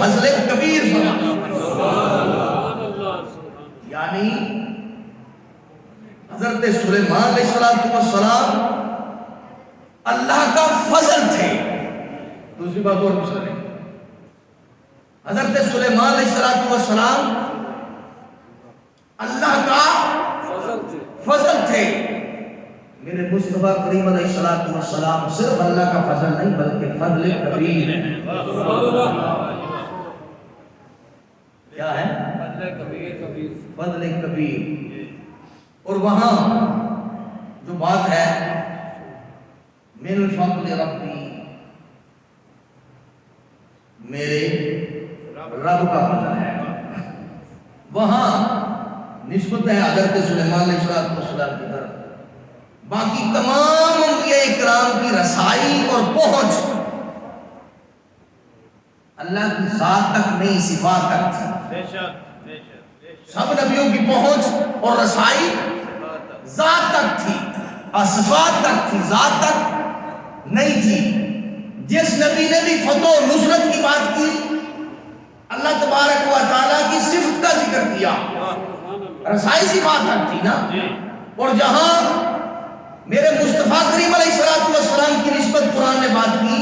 فضل کبیر فرمایا. یعنی حضرت سلیمان علیہ السلام اللہ کا فضل تھے. دوسری بات اور پوچھ رہے ہیں، حضرت سلیمان علیہ السلام اللہ کا فضل تھے. میرے مصطفیٰ کریم علیہ السلام صرف اللہ کا فضل نہیں بلکہ فضل کبیر ہے. کیا ہے؟ فضل کبیر. اور وہاں جو بات ہے من فضل ربی، میرے رب کا فضل ہے، وہاں نسبت ہے حضرت سلیمان علیہ السلام کی طرف. باقی تمام انبیاء اکرام کی رسائی اور پہنچ اللہ کی ذات تک نہیں، صفات تک تھی. سب نبیوں کی پہنچ اور رسائی ذات تک تھی، صفات تک تھی، ذات تک نہیں تھی. جس نبی نے بھی فتح و نصرت کی بات کی اللہ تبارک و تعالیٰ کی صفت کا ذکر کیا، رسائی صفات تک تھی نا. اور جہاں میرے مصطفیٰ کریم علیہ السلام کی نسبت قرآن نے بات کی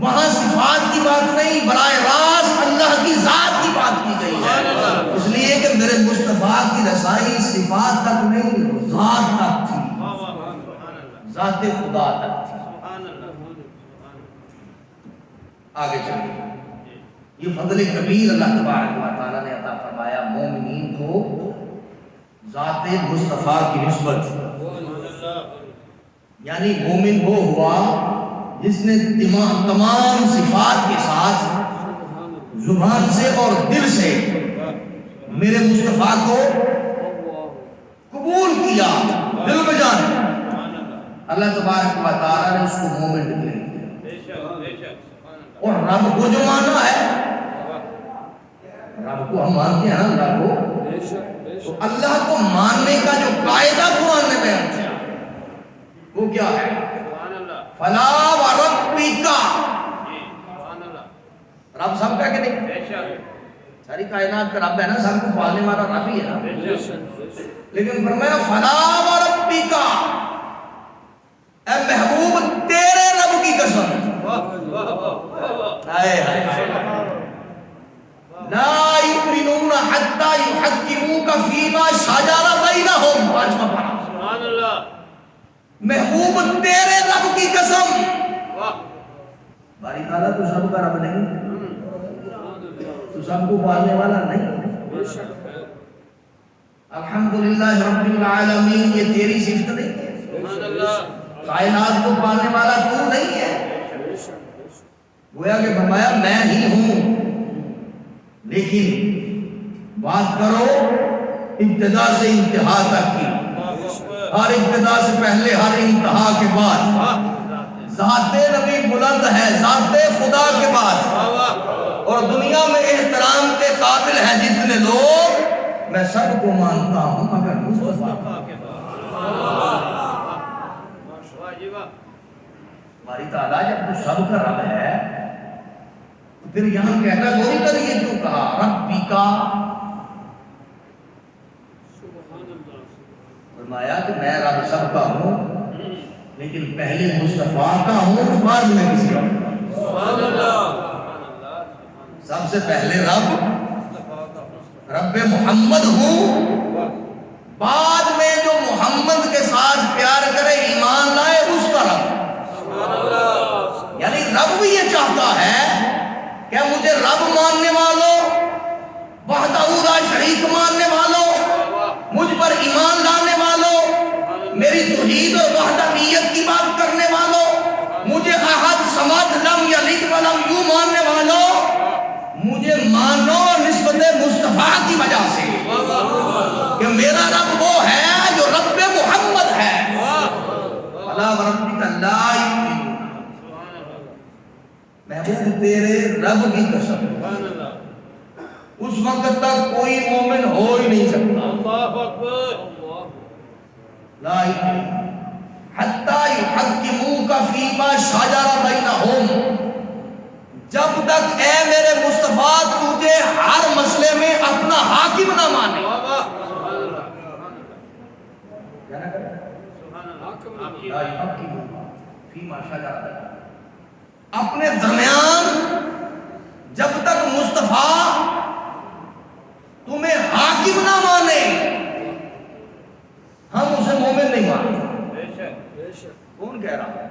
وہاں صفات کی بات نہیں، براہ راست اللہ کی ذات کی بات کی گئی ہے. اس لیے کہ میرے مصطفیٰ کی رسائی صفات تک نہیں، ذات تک تھی، ذات خدا تک تھی. آگے چلیے. یہ فضل کبیر اللہ تبارک و تعالیٰ نے عطا فرمایا مومنین کو ذات مصطفیٰ کی نسبت. یعنی مومن وہ ہوا جس نے تمام صفات کے ساتھ زبان سے اور دل سے میرے مصطفیٰ کو قبول کیا، دل بجان. اللہ تبارک و تعالیٰ نے اس کو مومن ڈکلیئر کیا. اور رب کو جو مانا ہے، رب کو ہم مانتے ہیں نا اللہ کو، تو اللہ کو ماننے کا جو قاعدہ قرآن نے بیان کیا وہ کیا ہے؟ فلا وربک. رب سب کا کہ نہیں؟ ساری کائنات کا رب ہے نا، سب کو پالنے والا رب ہی ہے نا. لیکن فرمایا فلا وربک، اے محبوب تیرے رب کی قسم. لا یؤمنون حتی یحکموک فیما شجر بینہم. سبحان اللہ. محبوب تیرے رب کی قسم. باری تعالیٰ تو سب کا رب نہیں، تو سب کو پالنے والا نہیں. الحمدللہ رب العالمین یہ تیری صفت نہیں ہے. کائنات کو پالنے والا تو نہیں ہے. گویا کہ فرمایا میں ہی ہوں، لیکن بات کرو ابتدا سے انتہا تک کی، ہر ابتدا سے پہلے ہر انتہا کے بعد. ذات نبی بلند ہے ذات خدا کے بعد. اور دنیا میں احترام کے قابل ہیں جتنے لوگ، میں سب کو مانتا ہوں مگر مصطفیٰ کے بعد. ہماری تعالیٰ جب تو سب کا رب ہے تو پھر یہاں کہتا گوری کر یہ کیوں کہا ربی کا؟ فرمایا کہ میں رب سب کا ہوں لیکن پہلے مصطفیٰ کا ہوں، بعد میں کسی کا. سب سے پہلے رب محمد ہوں، بعد میں جو محمد کے ساتھ پیار کرے ایمان لائے اس کا رب. یعنی رب بھی یہ چاہتا ہے کہ مجھے رب ماننے والوں، وحدہ لا شریک ماننے والوں، مجھ پر ایمان لانے والوں، میری توحید اور وحدانیت کی بات کرنے والوں، مجھے احد صمد لم یلد ولم یولد ماننے والوں، مجھے مانو نسبت مصطفیٰ کی وجہ سے کہ میرا رب وہ ہے جو رب محمد ہے. فلا وربک لا یؤمنون. محبوب تیرے رب کی قسم اس وقت تک کوئی مومن ہو ہی نہیں سکتا. اللہ اکبر. لا حتی یحکموک فیما شجر بینہم. جب تک اے میرے مصطفیٰ لا یحکموکا فیما شجر بینہم، اپنے درمیان جب تک مصطفیٰ تمہیں حاکم نہ مانے ہم اسے مومن نہیں مانتے۔ کون کہہ رہا ہے؟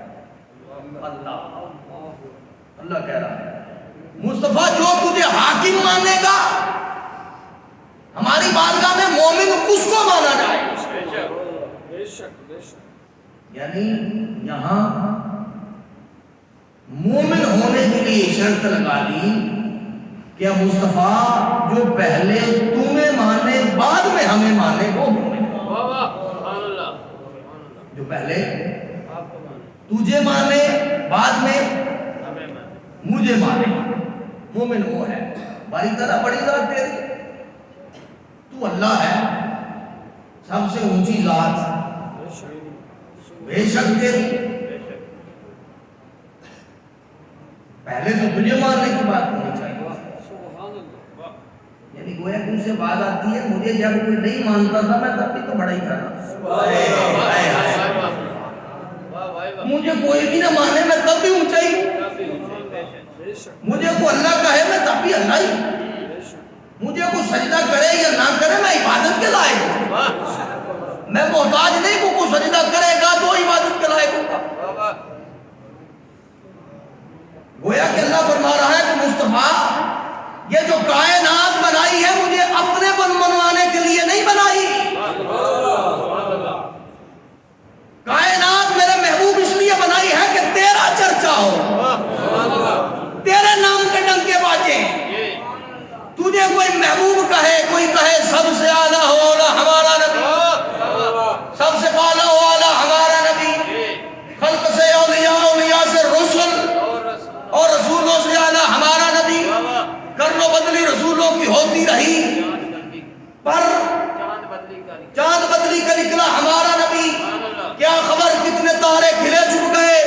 اللہ کہہ رہا ہے مصطفیٰ جو تجھے حاکم مانے گا ہماری بارگاہ میں مومن اس کو مانا جائے۔ یعنی یہاں مومن ہونے کے لیے شرط لگا دی کہ مصطفیٰ جو پہلے تمہیں مانے بعد میں ہمیں مانے وہ مومن، جو پہلے تجھے مانے بعد میں مجھے مانے مومن وہ ہے۔ باری طرح بڑی ذات تیری، تو اللہ ہے سب سے اونچی ذات، بے شک تیری پہلے تو تجھے ماننے کی بات ہونی چاہیے۔ یعنی گویا کہ ان سے بات آتی ہے مجھے جب کوئی نہیں مانتا تھا میں تب بھی تو بڑا ہی تھا نا، مجھے کوئی بھی نہ مانے میں تب بھی اونچا ہی، مجھے کو اللہ کہے میں تب بھی اللہ ہی، مجھے کو سجدہ کرے یا نہ کرے میں عبادت کے لائق ہوں، میں محتاج نہیں کو سجدہ کرے گا تو عبادت کے لائق ہوگا۔ گویا کہ اللہ فرما رہا ہے کہ مصطفیٰ یہ جو کائنات بنائی ہے مجھے اپنے بنوانے کے لیے نہیں بنائی، کائنات میرے محبوب اس لیے بنائی ہے کہ تیرا چرچا ہو، تیرے نام کے ڈنکے باجیں، تجھے کوئی محبوب کہے، کوئی کہے سب سے اعلیٰ ہو والا ہمارا نبی، سب سے بالا ہو والا ہمارا نبی، خلق سے اولیاء، اولیاء سے رسل اور رسولوں سے اعلیٰ ہمارا نبی، کرن و بدلی رسولوں کی ہوتی رہی پر چاند بدلی کا نکلا ہمارا نبی، کیا خبر کتنے تارے کھلے چھپ گئے،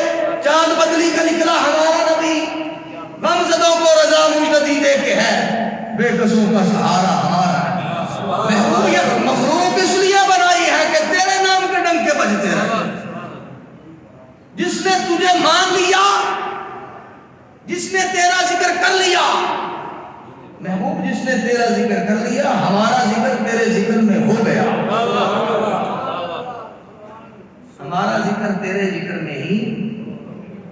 چاند بدلی کا نکلا ہمارا نبی، غمزدوں کو رضا مجددی دے کے ہے بے کسوں کا سہارا ہمارا نبی۔ محبوبیت مخلوق اس لیے بنائی ہے کہ تیرے نام کے ڈنکے بجتے رہے، جس نے تجھے مان لیا، جس نے تیرا ذکر کر لیا، محبوب جس نے تیرا ذکر کر لیا ہمارا ذکر تیرے ذکر میں ہو گیا، ہمارا ذکر تیرے ذکر میں ہی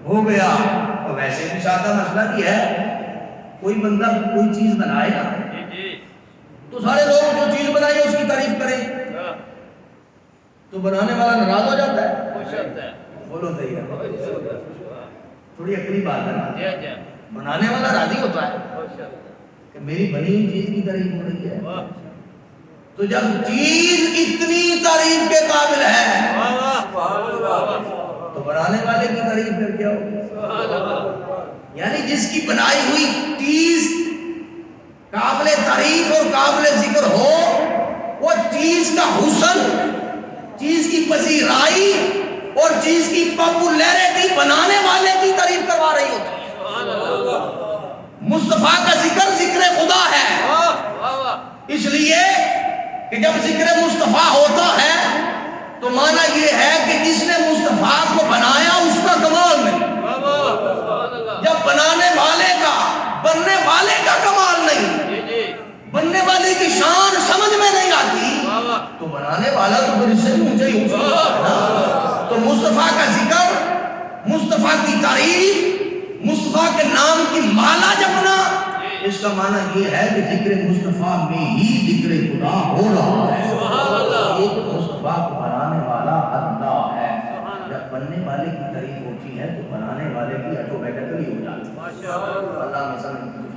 ہو گیا۔ اور ویسے بھی سادہ مسئلہ بھی ہے، کوئی بندہ کوئی چیز بنائے نا تو سارے لوگ جو چیز بنائی اس کی تعریف کریں تو بنانے والا ناراض ہو جاتا ہے، بولو صحیح ہے، تھوڑی عقلی بات ہے نا، بنانے والا راضی ہوتا ہے کہ میری بنی ہوئی چیز کی تعریف ہو رہی ہے، تو جب چیز اتنی تعریف کے قابل ہے تو بنانے والے کی تعریف پھر کیا ہوگی؟ یعنی جس کی بنائی ہوئی چیز قابل تعریف اور قابل ذکر ہو، وہ چیز کا حسن، چیز کی پذیرائی اور چیز کی پاپولیرٹی بنانے والے کی تعریف کروا رہی ہوتی ہے۔ مصطفیٰ کا ذکر ذکر خدا ہے، اس لیے کہ جب ذکر مصطفیٰ ہوتا ہے تو معنی یہ ہے کہ جس نے مصطفیٰ کو بنایا اس کا کمال نہیں، جب بنانے والے کا، بننے والے کا کمال نہیں، بننے والے کی شان سمجھ میں نہیں آتی تو بنانے والا تو پھر اس سے بھی اونچا ہی ہوگا۔ تو مصطفیٰ کا ذکر، مصطفیٰ کی تعریف، مصطفیٰ کے نام کی مالا جپنا، اس کا معنی یہ ہے کہ ذکر مصطفیٰ میں ہی ذکر خدا ہو رہا ہے۔ ایک مصطفیٰ کو بنانے والا اللہ ہے، جب بننے والے کی تعریف ہوتی ہے تو بنانے والے کی آٹومیٹکلی ہو جاتی ہے۔ اللہ میں سمجھ